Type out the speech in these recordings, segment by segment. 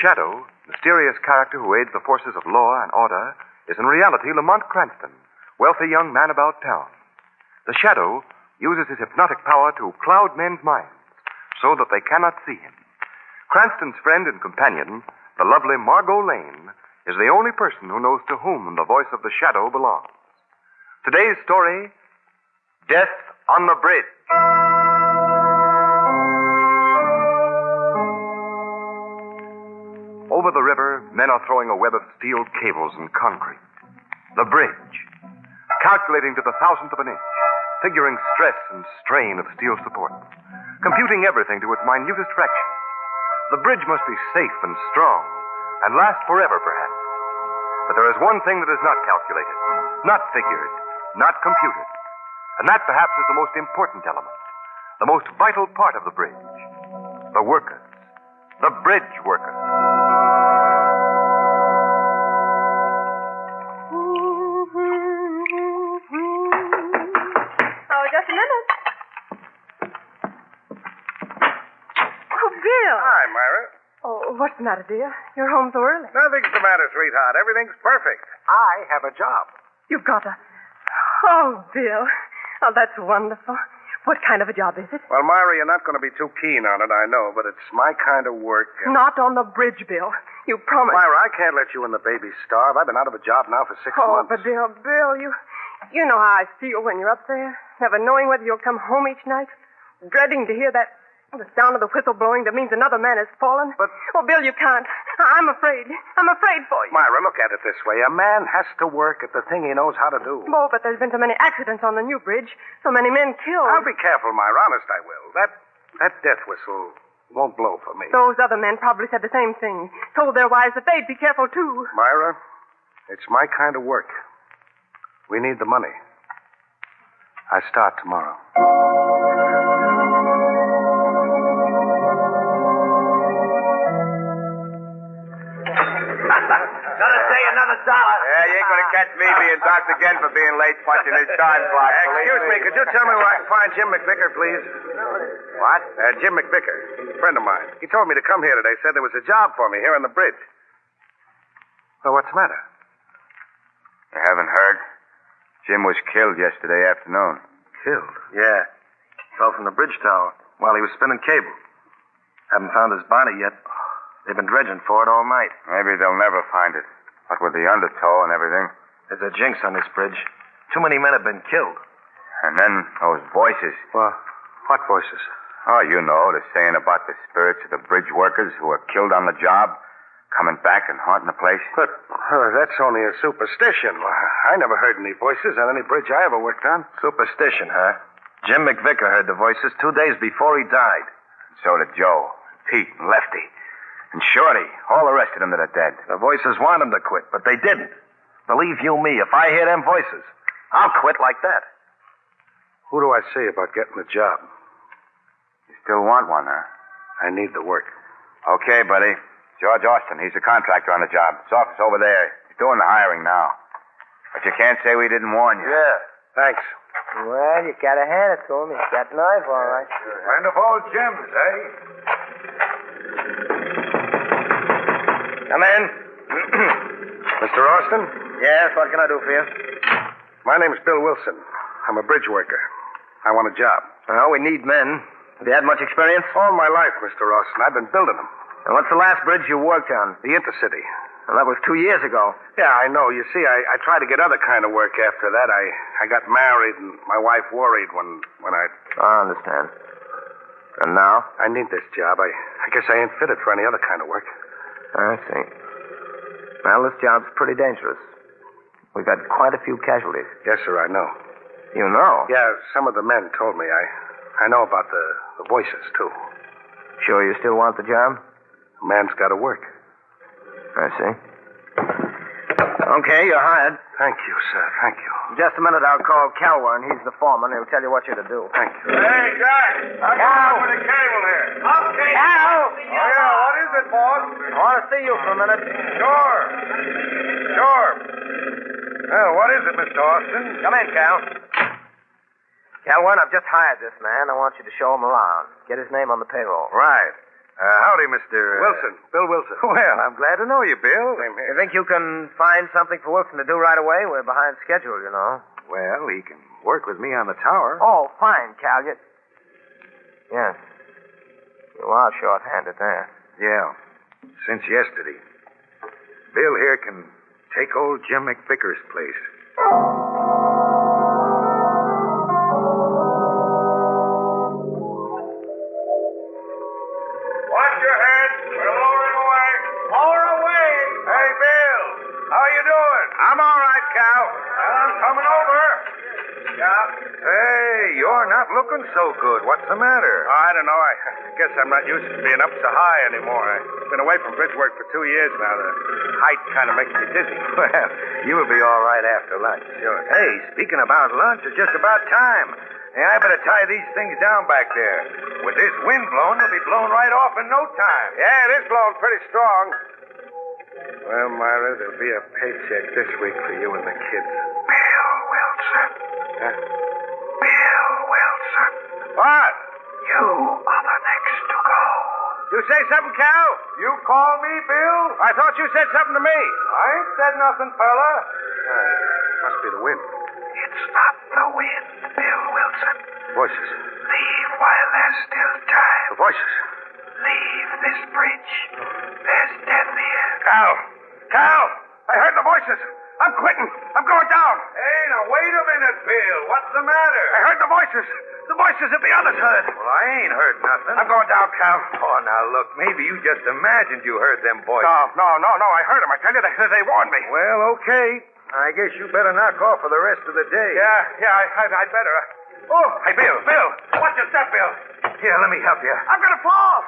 Shadow, mysterious character who aids the forces of law and order, is in reality Lamont Cranston, wealthy young man about town. The Shadow uses his hypnotic power to cloud men's minds so that they cannot see him. Cranston's friend and companion, the lovely Margot Lane, is the only person who knows to whom the voice of the Shadow belongs. Today's story, Death on the Bridge. Over the river, men are throwing a web of steel cables and concrete. The bridge, calculating to the thousandth of an inch, figuring stress and strain of steel support, computing everything to its minutest fraction. The bridge must be safe and strong and last forever, perhaps. But there is one thing that is not calculated, not figured, not computed. And that perhaps is the most important element, the most vital part of the bridge. The workers. The bridge workers. Oh, just a minute. Oh, Bill. Hi, Myra. Oh, what's the matter, dear? You're home so early. Nothing's the matter, sweetheart. Everything's perfect. I have a job. You've got a... Oh, Bill. Oh, that's wonderful. What kind of a job is it? Well, Myra, you're not going to be too keen on it, I know, but it's my kind of work. Not on the bridge, Bill. You promised. Myra, I can't let you and the baby starve. I've been out of a job now for 6 months. But Bill, you know how I feel when you're up there, never knowing whether you'll come home each night, dreading to hear the sound of the whistle blowing that means another man has fallen. But... Oh, Bill, you can't. I'm afraid. I'm afraid for you. Myra, look at it this way. A man has to work at the thing he knows how to do. Oh, but there's been so many accidents on the new bridge, so many men killed. I'll be careful, Myra. Honest, I will. That death whistle won't blow for me. Those other men probably said the same thing. Told their wives that they'd be careful, too. Myra, it's my kind of work. We need the money. I start tomorrow. Gonna say another $1. Yeah, you ain't gonna catch me being docked again for being late punching his time clock. Excuse me, could you tell me where I can find Jim McVicker, please? What? Jim McVicker, a friend of mine. He told me to come here today, said there was a job for me here on the bridge. Well, what's the matter? You haven't heard? Jim was killed yesterday afternoon. Killed? Yeah. Fell from the bridge tower while he was spinning cable. Haven't found his body yet. They've been dredging for it all night. Maybe they'll never find it. What with the undertow and everything. There's a jinx on this bridge. Too many men have been killed. And then those voices. Well, what voices? Oh, you know, the saying about the spirits of the bridge workers who were killed on the job, coming back and haunting the place. But that's only a superstition. I never heard any voices on any bridge I ever worked on. Superstition, huh? Jim McVicker heard the voices 2 days before he died. So did Joe, Pete, and Lefty. And Shorty, all the rest of them that are dead. The voices want him to quit, but they didn't. Believe you me, if I hear them voices, I'll quit like that. Who do I see about getting the job? You still want one, huh? I need the work. Okay, buddy. George Austin, he's the contractor on the job. His office over there. He's doing the hiring now. But you can't say we didn't warn you. Yeah, thanks. Well, you gotta hand it to him. He's got nerve, all right. Friend of old Jim's, eh? Come in. Mr. Austin? Yes, what can I do for you? My name's Bill Wilson. I'm a bridge worker. I want a job. Well, we need men. Have you had much experience? All my life, Mr. Austin. I've been building them. And what's the last bridge you worked on? The Intercity. Well, that was 2 years ago. Yeah, I know. You see, I tried to get other kind of work after that. I got married, and my wife worried when I... I understand. And now? I need this job. I guess I ain't fitted for any other kind of work. I see. Well, this job's pretty dangerous. We've got quite a few casualties. Yes, sir, I know. You know? Yeah, some of the men told me. I know about the voices, too. Sure you still want the job? A man's got to work. I see. Okay, you're hired. Thank you, sir. Thank you. In just a minute, I'll call Calwern. He's the foreman. He'll tell you what you're to do. Thank you. Hey, guys. I'm going with the cable here. Okay. Cal! Oh, yeah. What is it, boss? I want to see you for a minute. Sure. Well, what is it, Mr. Austin? Come in, Cal. Calwern, I've just hired this man. I want you to show him around. Get his name on the payroll. Right. Howdy, Mr. Wilson. Bill Wilson. Well, I'm glad to know you, Bill. You think you can find something for Wilson to do right away? We're behind schedule, you know. Well, he can work with me on the tower. Oh, fine, Calgett. Yes. You are short-handed there. Yeah, since yesterday. Bill here can take old Jim McVicker's place. Watch your head. We're lowering away. Lower away. Hey, Bill. How you doing? I'm all right, Cal. I'm coming over. Yeah. Hey, you're not looking so good. What's the matter? Oh, I don't know. I guess I'm not used to being up so high anymore. I've been away from bridge work for 2 years now. The height kind of makes me dizzy. Well, you'll be all right after lunch. Sure. Hey, speaking about lunch, it's just about time. Hey, I better tie these things down back there. With this wind blowing, they'll be blown right off in no time. Yeah, it is blowing pretty strong. Well, Myra, there'll be a paycheck this week for you and the kids. Bill Wilson. Huh? Bill Wilson. What? You are the next to go. You say something, Cal? You call me Bill? I thought you said something to me. I ain't said nothing, fella. Must be the wind. It's not the wind, Bill Wilson. Voices. Leave while there's still time. The voices. Leave this bridge. There's death here. Cal! Cal! I heard the voices. I'm quitting. I'm going down. Hey, now wait a minute, Bill. What's the matter? I heard the voices. The voices that the others heard. Well, I ain't heard nothing. I'm going down, Cal. Oh, now look, maybe you just imagined you heard them voices. No. I heard them. I tell you, they warned me. Well, okay. I guess you better knock off for the rest of the day. Yeah, I'd better. Oh, hey, Bill. Watch your step, Bill. Here, let me help you. I'm going to fall.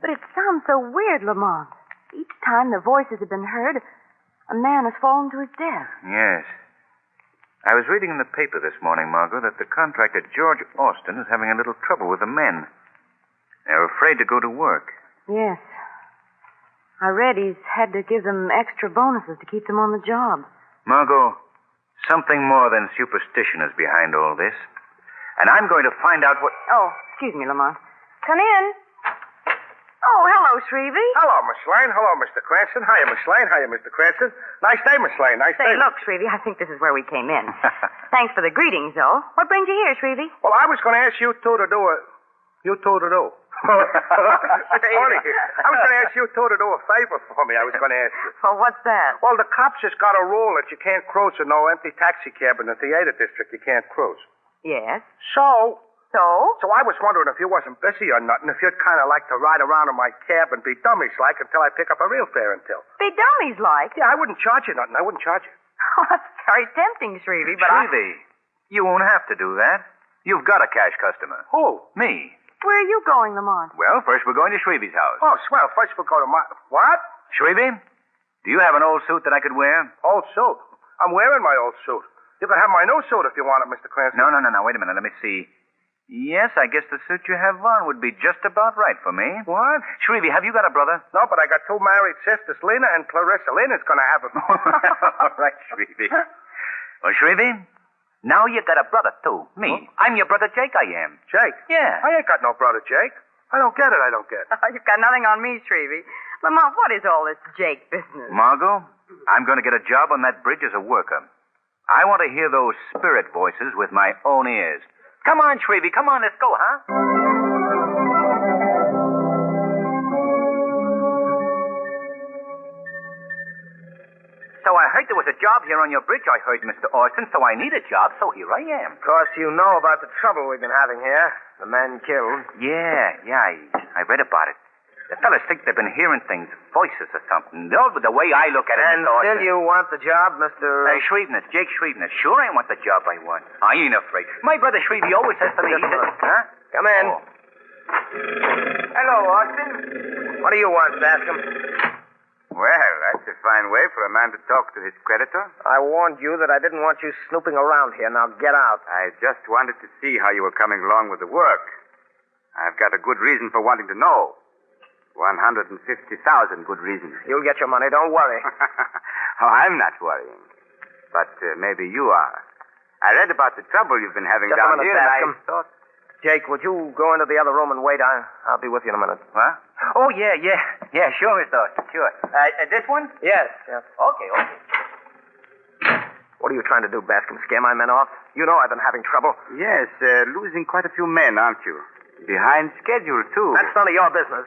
But it sounds so weird, Lamont. Each time the voices have been heard, a man has fallen to his death. Yes. I was reading in the paper this morning, Margot, that the contractor George Austin is having a little trouble with the men. They're afraid to go to work. Yes. I read he's had to give them extra bonuses to keep them on the job. Margot, something more than superstition is behind all this. And I'm going to find out what... Oh, excuse me, Lamont. Come in. Oh, hello, Shrevey. Hello, Miss Lane. Hello, Mr. Cranston. Hiya, Miss Lane. Hiya, Mr. Cranston. Nice day, Miss Lane. Nice Say, day. look, Shrevey, I think this is where we came in. Thanks for the greetings, though. What brings you here, Shrevey? Well, I was going to ask you two to do it. You two to do. It's funny. I was going to ask you two to do a favor for me. I was going to ask you. Well, what's that? Well, the cops just got a rule that you can't cruise in no empty taxi cab in the theater district. You can't cruise. Yes. So So? I was wondering if you wasn't busy or nothing, if you'd kind of like to ride around in my cab and be dummies-like until I pick up a real fare until. Be dummies like. Yeah, I wouldn't charge you nothing. I wouldn't charge you. Oh, that's very tempting, Shrevey, but Shrevey, you won't have to do that. You've got a cash customer. Who? Me. Where are you going, Lamont? Well, first we're going to Shrevey's house. Oh, swell. First we'll go to my... What? Shrevey, do you have an old suit that I could wear? Old suit? I'm wearing my old suit. You can have my new suit if you want it, Mr. Cranston. No. Wait a minute. Let me see. Yes, I guess the suit you have on would be just about right for me. What? Shrevey, have you got a brother? No, but I got two married sisters, Lena and Clarissa. Lena's going to have a... All right, Shrevey. Well, Shrevey, now you got a brother, too. Me. Huh? I'm your brother Jake, I am. Jake? Yeah. I ain't got no brother, Jake. I don't get it. You've got nothing on me, Shrevey. Lamont, what is all this Jake business? Margot, I'm going to get a job on that bridge as a worker. I want to hear those spirit voices with my own ears. Come on, Shrevey. Come on, let's go, huh? So I heard there was a job here on your bridge. I heard, Mr. Austin, so I need a job, so here I am. Of course, you know about the trouble we've been having here. The men killed. Yeah, I read about it. The fellas think they've been hearing things, voices or something. The way I look at it, And Mr. Austin. still you want the job, Mr. Shreveness, Jake Shreveness. Sure, I want the job I want. I ain't afraid. My brother Shrevey always says to me, he says, huh? Come in. Oh. Hello, Austin. What do you want, Bascom? Well, that's a fine way for a man to talk to his creditor. I warned you that I didn't want you snooping around here. Now get out. I just wanted to see how you were coming along with the work. I've got a good reason for wanting to know. 150,000 good reasons. You'll get your money. Don't worry. Oh, I'm not worrying. But maybe you are. I read about the trouble you've been having Just down a minute, here, and I Bascom. thought... Jake, would you go into the other room and wait? I'll be with you in a minute. What? Oh, yeah. Sure, Mr. Austin, sure. This one? Yes. Okay. What are you trying to do, Bascom? Scare my men off? You know I've been having trouble. Yes, losing quite a few men, aren't you? Behind schedule, too. That's none of your business.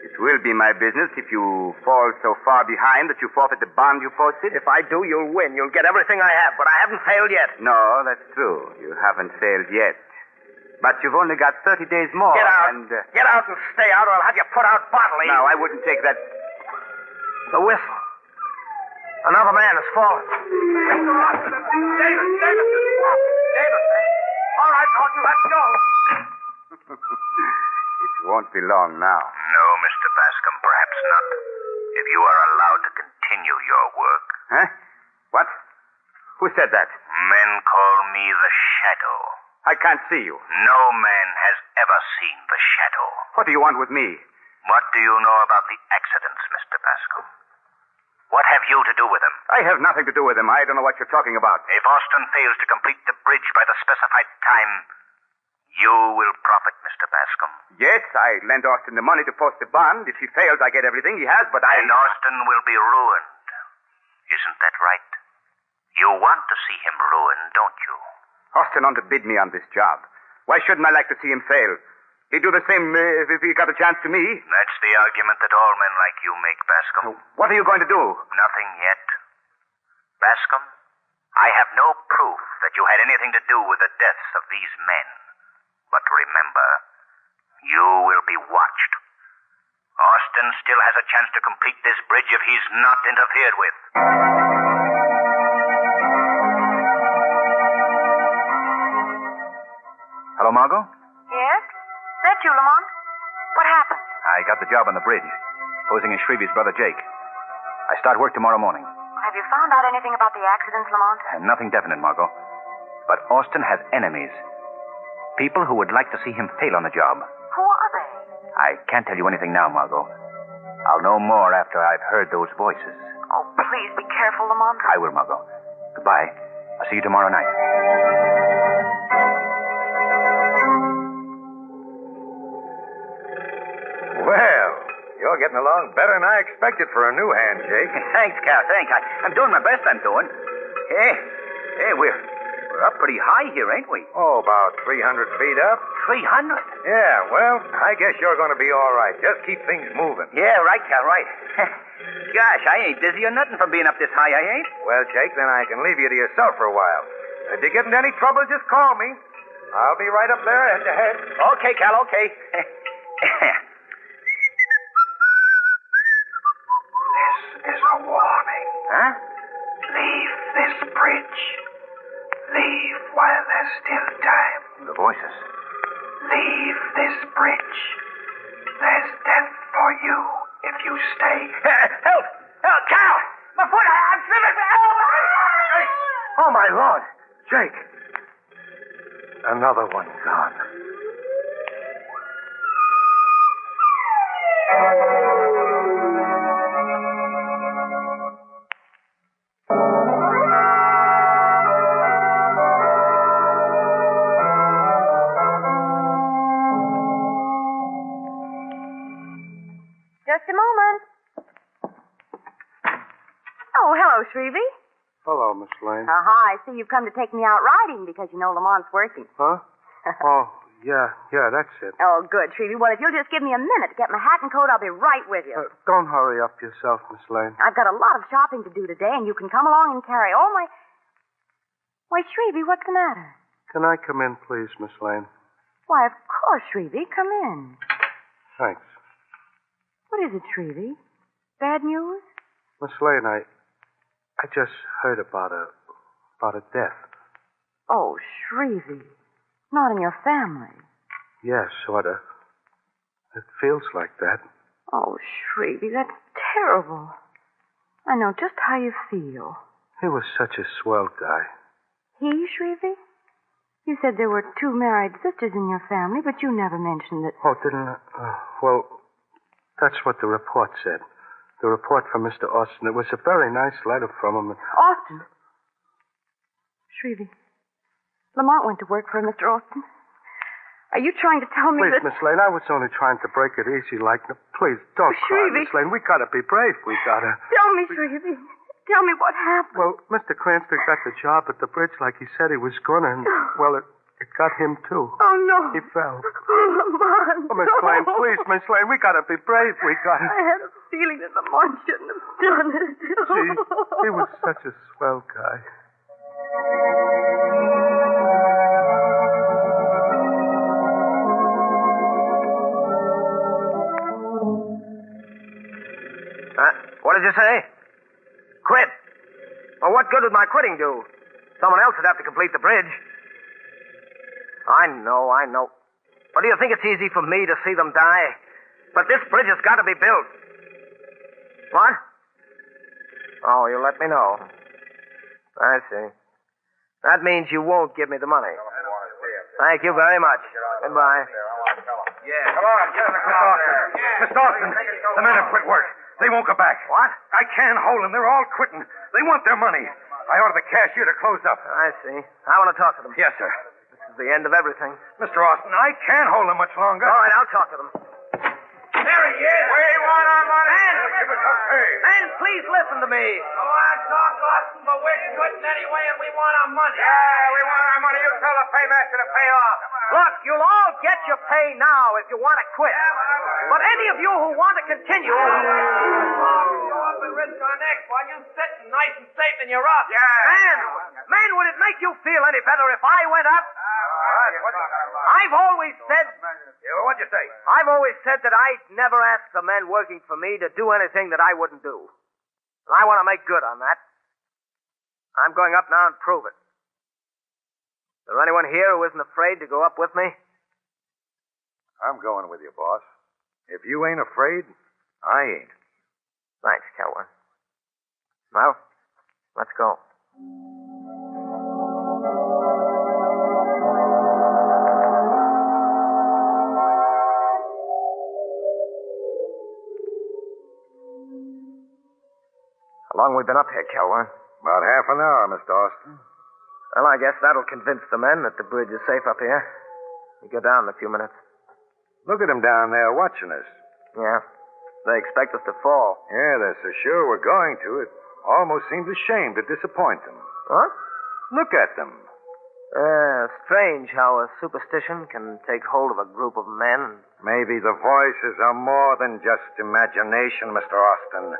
It will be my business if you fall so far behind that you forfeit the bond you posted. If I do, you'll win. You'll get everything I have, but I haven't failed yet. No, that's true. You haven't failed yet. But you've only got 30 days more. Get out. And, Get out and stay out, or I'll have you put out bodily. No, I wouldn't take that. The whistle. Another man has fallen. David. All right, Norton, let's go. It won't be long now. No, Mr. Bascom, perhaps not. If you are allowed to continue your work. Huh? What? Who said that? Men call me the Shadow. I can't see you. No man has ever seen the Shadow. What do you want with me? What do you know about the accidents, Mr. Bascom? What have you to do with them? I have nothing to do with them. I don't know what you're talking about. If Austin fails to complete the bridge by the specified time, you will profit, Mr. Bascom. Yes, I lent Austin the money to post the bond. If he fails, I get everything he has, but And Austin will be ruined. Isn't that right? You want to see him ruined, don't you? Austin underbid me on this job. Why shouldn't I like to see him fail? He'd do the same if he got a chance to me. That's the argument that all men like you make, Bascom. What are you going to do? Nothing yet. Bascom, I have no proof that you had anything to do with the deaths of these men. But remember, you will be watched. Austin still has a chance to complete this bridge if he's not interfered with. Hello, Margot? Yes? That you, Lamont? What happened? I got the job on the bridge, posing as Shreve's brother Jake. I start work tomorrow morning. Have you found out anything about the accidents, Lamont? And nothing definite, Margot. But Austin has enemies. People who would like to see him fail on the job. Who are they? I can't tell you anything now, Margot. I'll know more after I've heard those voices. Oh, please be careful, Lamont. I will, Margot. Goodbye. I'll see you tomorrow night. Well, you're getting along better than I expected for a new hand, Jake. Thanks, Cal, thanks. I'm doing my best, I'm doing. Hey, we're up pretty high here, ain't we? Oh, about 300 feet up. 300? Yeah, well, I guess you're going to be all right. Just keep things moving. Yeah, right, Cal, right. Gosh, I ain't dizzy or nothing from being up this high, I ain't. Well, Jake, then I can leave you to yourself for a while. If you get into any trouble, just call me. I'll be right up there head to head. Okay, Cal, okay. This is a warning. Huh? Leave this bridge. Leave while there's still time. The voices. Leave this bridge. There's death for you if you stay. Help! Help! Cal! My foot! I'm slipping! Oh, my Lord. Jake. Another one gone. Just a moment. Oh, hello, Shrevey. Hello, Miss Lane. I see you've come to take me out riding because you know Lamont's working. Huh? Oh, yeah, that's it. Oh, good, Shrevey. Well, if you'll just give me a minute to get my hat and coat, I'll be right with you. Don't hurry up yourself, Miss Lane. I've got a lot of shopping to do today, and you can come along and carry all my... Why, Shrevey, what's the matter? Can I come in, please, Miss Lane? Why, of course, Shrevey. Come in. Thanks. What is it, Shrevey? Bad news? Miss Lane, I just heard about a death. Oh, Shrevey. Not in your family. Yes, sort of. It feels like that. Oh, Shrevey, that's terrible. I know just how you feel. He was such a swell guy. He, Shrevey? You said there were 2 married sisters in your family, but you never mentioned that. Oh, didn't I? Well, that's what the report said. The report from Mr. Austin. It was a very nice letter from him. Austin? Shrevey, Lamont went to work for Mr. Austin. Are you trying to tell me Please, that... Miss Lane, I was only trying to break it easy like... Please, don't cry, Shrevey. Miss Lane. We gotta be brave. We gotta... Tell me, Shrevey. Tell me what happened. Well, Mr. Cranston got the job at the bridge like he said he was gonna, and, well, it got him, too. Oh, no. He fell. Oh, Lamont. Oh, Miss Lane, please, Miss Lane, we gotta be brave. We gotta... I had a feeling that Lamont shouldn't have done it. Gee, he was such a swell guy. What did you say? Quit. Well, what good would my quitting do? Someone else would have to complete the bridge. I know. But do you think it's easy for me to see them die? But this bridge has got to be built. What? Oh, you'll let me know. I see. That means you won't give me the money. Thank you very much. Goodbye. Yeah. Come on, get in the car there. Miss Dawson, the men have quit work. They won't go back. What? I can't hold them. They're all quitting. They want their money. I ordered the cashier to close up. I see. I want to talk to them. Yes, sir. This is the end of everything. Mr. Austin, I can't hold them much longer. All right, I'll talk to them. There he is. We want our money. Man, please listen to me. Go on, talk, Austin, but we're quitting anyway, and we want our money. Yeah, we want our money. You tell the paymaster to pay off. Look, you'll all get your pay now if you want to quit. But any of you who want to continue... Go up and risk our necks while you sitting nice and safe in your rough. Yeah. Man, would it make you feel any better if I went up? I've always said... What'd you say? I've always said that I'd never ask the men working for me to do anything that I wouldn't do. And I want to make good on that. I'm going up now and prove it. Is there anyone here who isn't afraid to go up with me? I'm going with you, boss. If you ain't afraid, I ain't. Thanks, Kelwin. Well, let's go. How long we been up here, Kelwin? About half an hour, Mr. Austin. Well, I guess that'll convince the men that the bridge is safe up here. We go down in a few minutes. Look at them down there watching us. Yeah. They expect us to fall. Yeah, they're so sure we're going to. It almost seems a shame to disappoint them. What? Look at them. Strange how a superstition can take hold of a group of men. Maybe the voices are more than just imagination, Mr. Austin.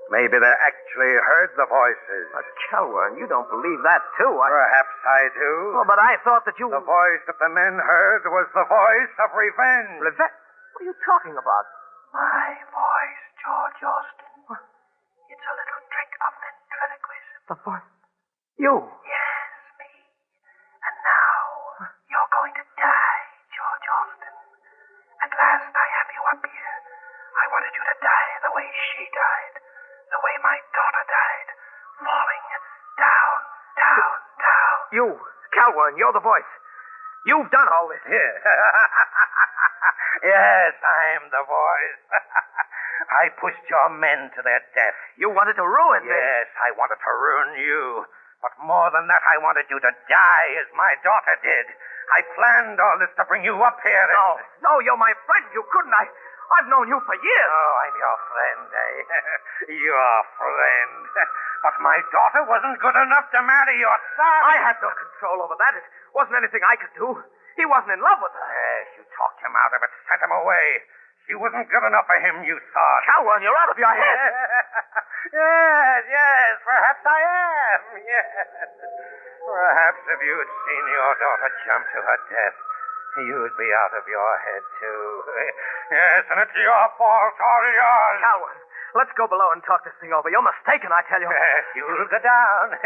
Maybe they actually heard the voices. Kelwin, you don't believe that, too. Perhaps I do. Oh, but I thought that you... The voice that the men heard was the voice of revenge. Revenge? What are you talking about? My voice, George Austin. What? It's a little trick of ventriloquism. The voice? You? Yes, me. And now, you're going to die, George Austin. At last I have you up here. I wanted you to die the way she died. The way my daughter died. Falling down, down, down. You, Kelwin, you're the voice. You've done all this. Yeah. Yes, I'm the voice. I pushed your men to their death. You wanted to ruin me. Yes, I wanted to ruin you. But more than that, I wanted you to die as my daughter did. I planned all this to bring you up here. No, you're my friend. You couldn't. I've known you for years. Oh, I'm your friend, eh? Your friend. But my daughter wasn't good enough to marry your son. I had no control over that. It wasn't anything I could do. He wasn't in love with her. Yes, you talked him out of it, sent him away. She wasn't good enough for him, you thought. Kelwin, you're out of your head. Yes, perhaps I am. Yes. Perhaps if you'd seen your daughter jump to her death, you'd be out of your head, too. Yes, and it's your fault, all yours. Kelwin, let's go below and talk this thing over. You're mistaken, I tell you. Yes, you'll go down.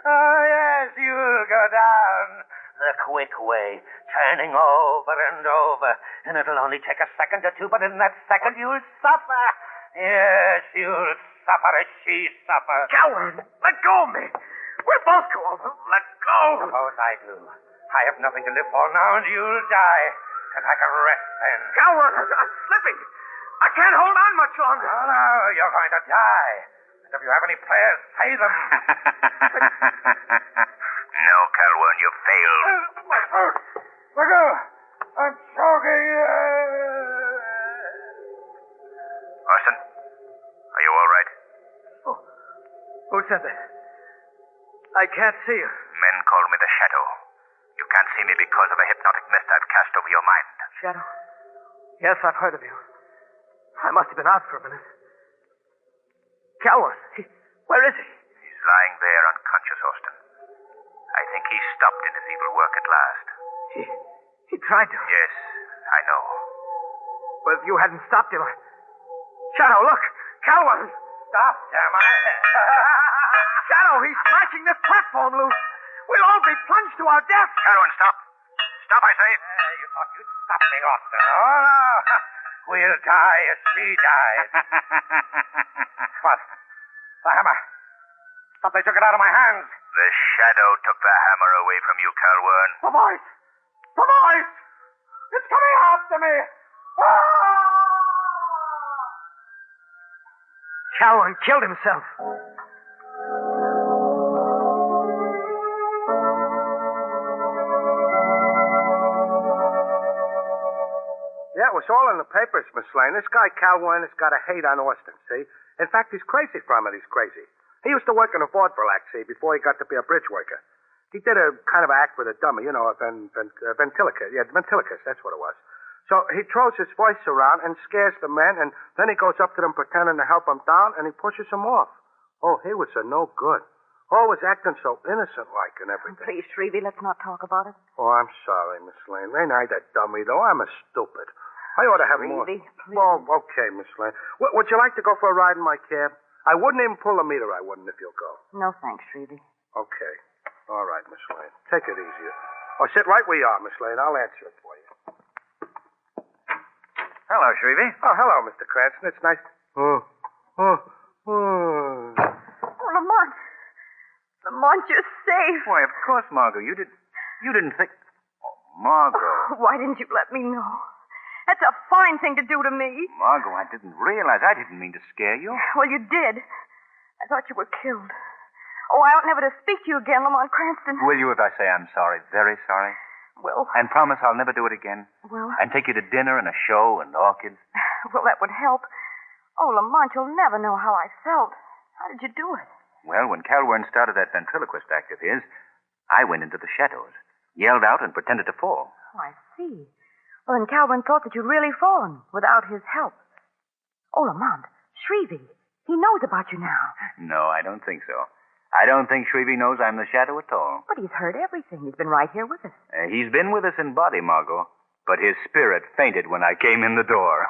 Oh, yes, you'll go down. The quick way, turning over and over. And it'll only take a second or two, but in that second you'll suffer. Yes, you'll supper, a she supper. Coward, let go of me. We'll both go over. Let go. Suppose I do. I have nothing to live for now, and you'll die. And I can rest then. Coward, I'm slipping. I can't hold on much longer. Oh, no, you're going to die. And if you have any prayers, say them. No, Calvern, you failed. My throat. Let go. I'm choking. Austin, are you all right? Oh, who said that? I can't see you. Men call me the Shadow. You can't see me because of the hypnotic mist I've cast over your mind. Shadow? Yes, I've heard of you. I must have been out for a minute. Calvern, where is he? He's lying there unconscious, Austin. I think he stopped in his evil work at last. He tried to. Yes, I know. Well, if you hadn't stopped him, Shadow, look! Calvern! Stop, damn it. Shadow, he's smashing this platform loose. We'll all be plunged to our death. Calvern, stop. Stop, I say. You thought you'd stop me, Austin. Oh, no. We'll die as she died. What? The hammer. Somebody took it out of my hands. The Shadow took the hammer away from you, Calvern. The voice! The voice! It's coming after me! Calvern killed himself. Yeah, it was all in the papers, Miss Lane. This guy, Calvern, has got a hate on Austin, see? In fact, he's crazy from it. He's crazy. He used to work in a vaudeville act, see, before he got to be a bridge worker. He did a kind of act with a dummy, you know, a ventriloquist. Yeah, ventriloquist, that's what it was. So he throws his voice around and scares the men, and then he goes up to them pretending to help them down, and he pushes them off. Oh, he was a no good. Always acting so innocent-like and everything. Please, Shrevey, let's not talk about it. Oh, I'm sorry, Miss Lane. Ain't I that dummy, though? I'm a stupid. I ought to have more. Shrevey, please. Oh, okay, Miss Lane. Would you like to go for a ride in my cab? I wouldn't even pull the meter, I wouldn't, if you'll go. No, thanks, Shrevey. Okay. All right, Miss Lane. Take it easy. Oh, sit right where you are, Miss Lane. I'll answer it for you. Hello, Shrevey. Oh, hello, Mr. Cranston. It's nice. Oh, Lamont. Lamont, you're safe. Why, of course, Margot. You didn't think... Oh, Margot. Why didn't you let me know? That's a fine thing to do to me. Margot, I didn't realize. I didn't mean to scare you. Well, you did. I thought you were killed. Oh, I ought never to speak to you again, Lamont Cranston. Will you if I say I'm sorry? Very sorry? Well... And promise I'll never do it again? Well... And take you to dinner and a show and orchids? Well, that would help. Oh, Lamont, you'll never know how I felt. How did you do it? Well, when Calvern started that ventriloquist act of his, I went into the shadows, yelled out, and pretended to fall. Oh, I see. Well, then Calvern thought that you'd really fallen without his help. Oh, Lamont, Shrevey, he knows about you now. No, I don't think so. I don't think Shrevey knows I'm the Shadow at all. But he's heard everything. He's been right here with us. He's been with us in body, Margot, but his spirit fainted when I came in the door.